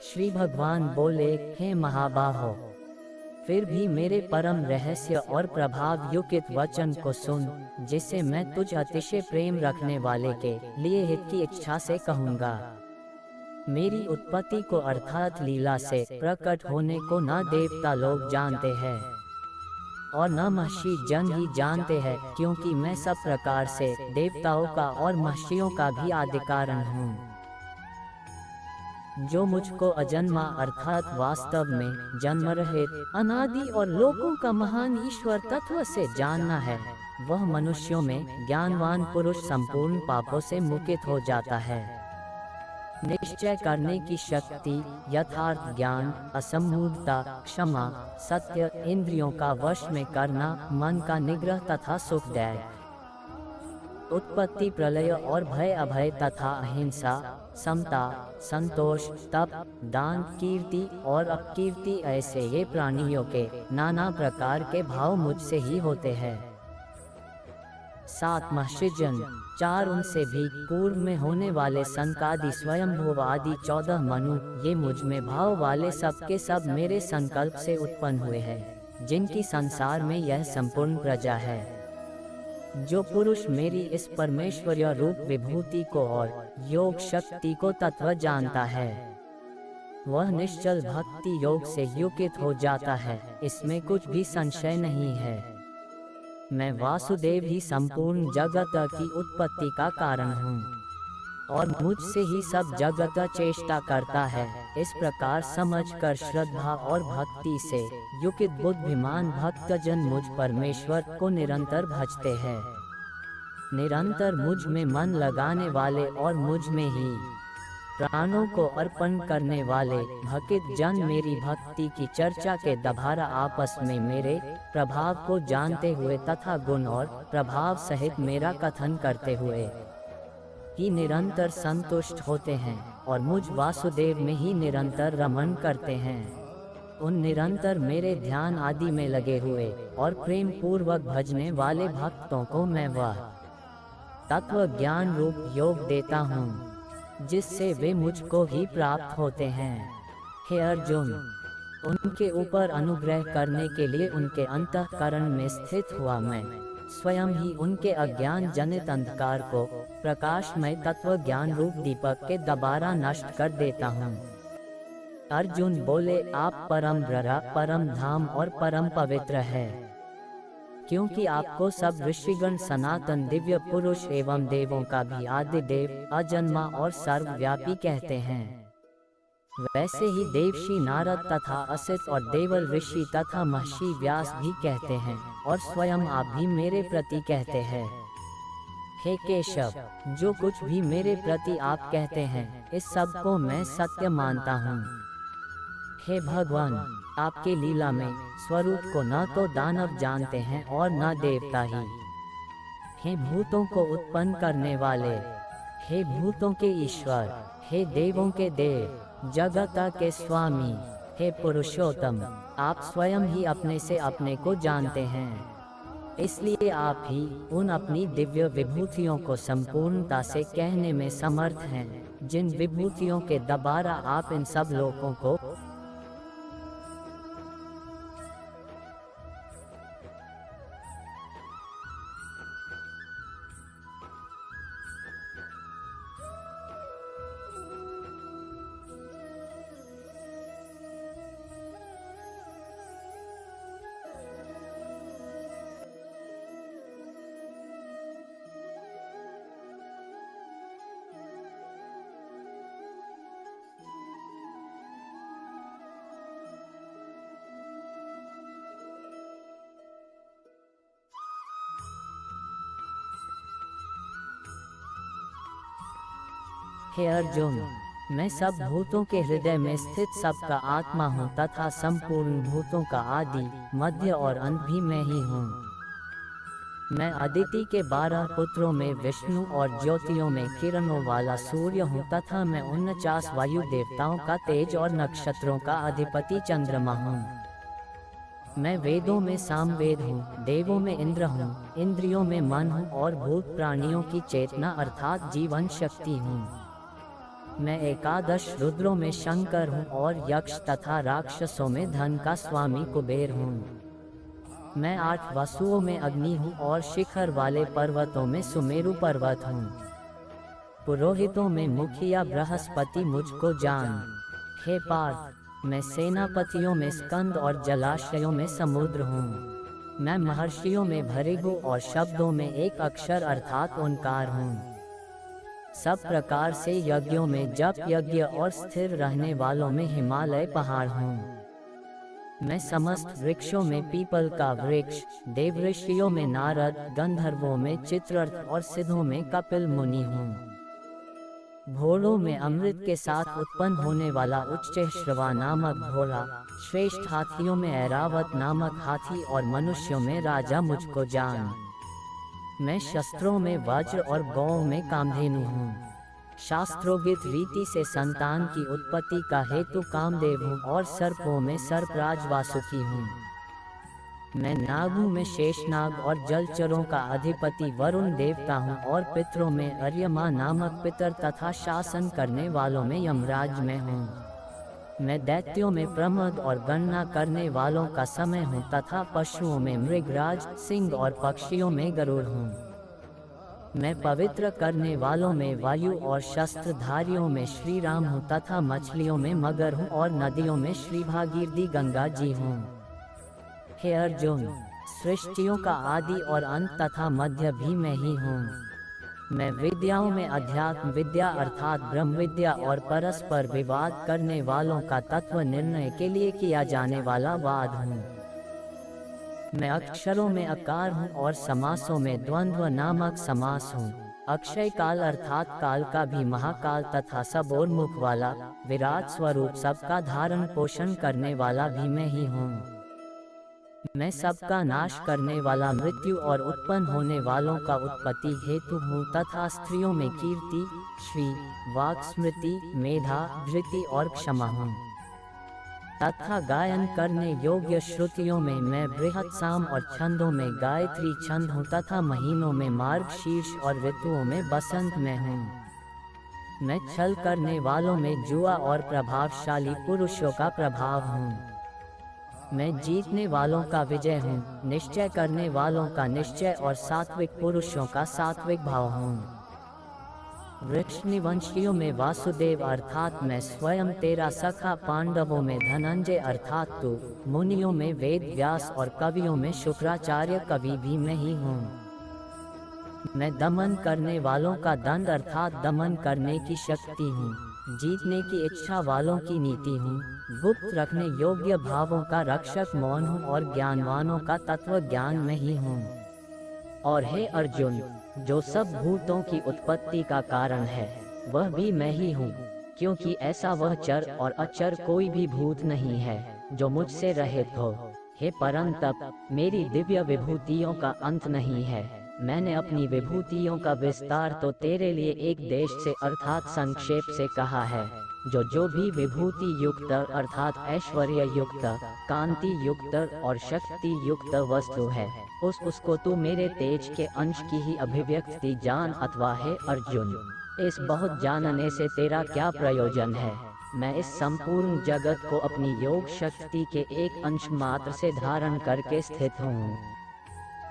श्री भगवान बोले, हे महाबाहो, फिर भी मेरे परम रहस्य और प्रभाव युक्त वचन को सुन, जिसे मैं तुझ अतिशय प्रेम रखने वाले के लिए हित की इच्छा से कहूँगा। मेरी उत्पत्ति को अर्थात लीला से प्रकट होने को न देवता लोग जानते हैं और न महर्षि जन ही जानते हैं, क्योंकि मैं सब प्रकार से देवताओं का और महर्षियों का भी आदि कारण हूँ। जो मुझको अजन्मा अर्थात वास्तव में जन्म रहित अनादि और लोकों का महान ईश्वर तत्व से जानना है, वह मनुष्यों में ज्ञानवान पुरुष संपूर्ण पापों से मुक्त हो जाता है। निश्चय करने की शक्ति, यथार्थ ज्ञान, असमूढ़ता, क्षमा, सत्य, इंद्रियों का वश में करना, मन का निग्रह तथा सुखदायक उत्पत्ति प्रलय और भय अभय तथा अहिंसा, समता, संतोष, तप, दान, कीर्ति और अपकीर्ति, ऐसे ये प्राणियों के नाना प्रकार के भाव मुझसे ही होते हैं। 7 महर्षिजन, 4 उनसे भी पूर्व में होने वाले संकादि स्वयंभुव आदि 14 मनु, ये मुझ में भाव वाले सब के सब मेरे संकल्प से उत्पन्न हुए हैं, जिनकी संसार में यह संपूर्ण प्रजा है। जो पुरुष मेरी इस परमेश्वरीय रूप विभूति को और योग शक्ति को तत्व जानता है, वह निश्चल भक्ति योग से युक्त हो जाता है, इसमें कुछ भी संशय नहीं है। मैं वासुदेव ही संपूर्ण जगत की उत्पत्ति का कारण हूँ और मुझसे ही सब जगत चेष्टा करता है। इस प्रकार समझकर श्रद्धा और भक्ति से युक्त बुद्धिमान भक्तजन मुझ परमेश्वर को निरंतर भजते हैं। निरंतर मुझ में मन लगाने वाले और मुझ में ही प्राणों को अर्पण करने वाले भक्त जन मेरी भक्ति की चर्चा के द्वारा आपस में मेरे प्रभाव को जानते हुए तथा गुण और प्रभाव सहित मेरा कथन करते हुए ही निरंतर संतुष्ट होते हैं और मुझ वासुदेव में ही निरंतर रमण करते हैं। उन निरंतर मेरे ध्यान आदि में लगे हुए और प्रेम पूर्वक भजने वाले भक्तों को मैं वह तत्व ज्ञान रूप योग देता हूँ, जिससे वे मुझको ही प्राप्त होते हैं। हे अर्जुन, उनके ऊपर अनुग्रह करने के लिए उनके अंतःकरण में स्थित हुआ मैं स्वयं ही उनके अज्ञान जनित अंधकार को प्रकाशमय तत्व ज्ञान रूप दीपक के द्वारा नष्ट कर देता हूँ। अर्जुन बोले, आप परम ब्रह्म, परम धाम और परम पवित्र है, क्योंकि आपको सब ऋषिगण सनातन दिव्य पुरुष एवं देवों का भी आदि देव, अजन्मा और सर्वव्यापी कहते हैं। वैसे ही देवशी नारद तथा असित और देवल ऋषि तथा महर्षि व्यास भी कहते हैं और स्वयं आप भी मेरे प्रति कहते हैं। हे केशव, जो कुछ भी मेरे प्रति आप कहते हैं, इस सब को मैं सत्य मानता हूँ। हे भगवान, आपके लीला में स्वरूप को न तो दानव जानते हैं और न देवता ही। हे भूतों को उत्पन्न करने वाले, हे भूतों के ईश्वर, हे देवों के देव, जगत के स्वामी, हे पुरुषोत्तम, आप स्वयं ही अपने से अपने को जानते हैं। इसलिए आप ही उन अपनी दिव्य विभूतियों को संपूर्णता से कहने में समर्थ हैं, जिन विभूतियों के द्वारा आप इन सब लोगों को हे अर्जुन, मैं सब भूतों के हृदय में स्थित सबका आत्मा हूँ तथा संपूर्ण भूतों का आदि, मध्य और अंत भी मैं ही हूँ। मैं अदिति के 12 पुत्रों में विष्णु और ज्योतियों में किरणों वाला सूर्य हूँ तथा मैं 49 वायु देवताओं का तेज और नक्षत्रों का अधिपति चंद्रमा हूँ। मैं वेदों में सामवेद हूँ, देवों में इंद्र हूँ, इंद्रियों में मन हूँ और भूत प्राणियों की चेतना अर्थात जीवन शक्ति हूँ। मैं एकादश रुद्रों में शंकर हूँ और यक्ष तथा राक्षसों में धन का स्वामी कुबेर हूँ। मैं 8 वसुओं में अग्नि हूँ और शिखर वाले पर्वतों में सुमेरु पर्वत हूँ। पुरोहितों में मुखिया बृहस्पति मुझको जान। हे पार्थ, मैं सेनापतियों में स्कंद और जलाशयों में समुद्र हूँ। मैं महर्षियों में भृगु और शब्दों में एक अक्षर अर्थात ओंकार हूँ। सब प्रकार से यज्ञों में जप यज्ञ और स्थिर रहने वालों में हिमालय पहाड़ हूँ। मैं समस्त वृक्षों में पीपल का वृक्ष, देवऋषियों में नारद, गंधर्वों में चित्ररथ और सिद्धों में कपिल मुनि हूँ। घोड़ों में अमृत के साथ उत्पन्न होने वाला उच्चैःश्रवा नामक घोड़ा, श्रेष्ठ हाथियों में ऐरावत नामक हाथी और मनुष्यों में राजा मुझको जान। मैं शस्त्रों में वज्र और गौ में कामधेनु हूँ। शास्त्रोक्त रीति से संतान की उत्पत्ति का हेतु कामदेव हूँ और सर्पों में सर्पराज वासुकी हूँ। मैं नागों में शेषनाग और जलचरों का अधिपति वरुण देवता हूँ और पितरों में अर्यमा नामक पितर तथा शासन करने वालों में यमराज में हूँ। मैं दैत्यों में प्रमद और गणना करने वालों का समय हूँ तथा पशुओं में मृगराज, सिंह और पक्षियों में गरुड़ हूँ। मैं पवित्र करने वालों में वायु और शस्त्रधारियों में श्री राम हूँ तथा मछलियों में मगर हूँ और नदियों में श्री भागीरथी गंगा जी हूँ। हे अर्जुन, सृष्टियों का आदि और अंत तथा मध्य भी मैं ही हूँ। मैं विद्याओं में अध्यात्म विद्या अर्थात ब्रह्म विद्या और परस्पर विवाद करने वालों का तत्व निर्णय के लिए किया जाने वाला वाद हूँ। मैं अक्षरों में अकार हूँ और समासों में द्वंद्व नामक समास हूँ। अक्षय काल अर्थात काल का भी महाकाल तथा सब और मुख वाला विराट स्वरूप सबका धारण पोषण करने वाला भी मैं ही हूँ। मैं सबका नाश करने वाला मृत्यु और उत्पन्न होने वालों का उत्पत्ति हेतु हूँ तथा स्त्रियों में कीर्ति, श्री, वाक् स्मृति, मेधा, धृति और क्षमा हूँ तथा गायन करने योग्य श्रुतियों में मैं बृहत् साम और छंदों में गायत्री छंद हूँ तथा महीनों में मार्गशीर्ष और ऋतुओं में बसंत में हूँ। मैं छल करने वालों में जुआ और प्रभावशाली पुरुषों का प्रभाव हूँ। मैं जीतने वालों का विजय हूँ, निश्चय करने वालों का निश्चय और सात्विक पुरुषों का सात्विक भाव हूँ। वृक्षनिवंशियों में वासुदेव अर्थात मैं स्वयं तेरा सखा, पांडवों में धनंजय अर्थात तू, मुनियों में वेद व्यास और कवियों में शुक्राचार्य कवि भी मैं ही हूँ। मैं दमन करने वालों का दंड अर्थात दमन करने की शक्ति हूँ, जीतने की इच्छा वालों की नीति हूँ, गुप्त रखने योग्य भावों का रक्षक मौन हूँ और ज्ञानवानों का तत्व ज्ञान में ही हूँ। और हे अर्जुन, जो सब भूतों की उत्पत्ति का कारण है वह भी मैं ही हूँ, क्योंकि ऐसा वह चर और अचर कोई भी भूत नहीं है जो मुझसे रहित हो। हे परंतप, मेरी दिव्य विभूतियों का अंत नहीं है। मैंने अपनी विभूतियों का विस्तार तो तेरे लिए एक देश से अर्थात संक्षेप से कहा है। जो भी विभूति युक्त अर्थात ऐश्वर्य युक्त, कांति युक्त और शक्ति युक्त वस्तु है उसको तू मेरे तेज के अंश की ही अभिव्यक्ति जान। अथवा हे अर्जुन, इस बहुत जानने से तेरा क्या प्रयोजन है? मैं इस संपूर्ण जगत को अपनी योग शक्ति के एक अंश मात्र से धारण करके स्थित हूँ।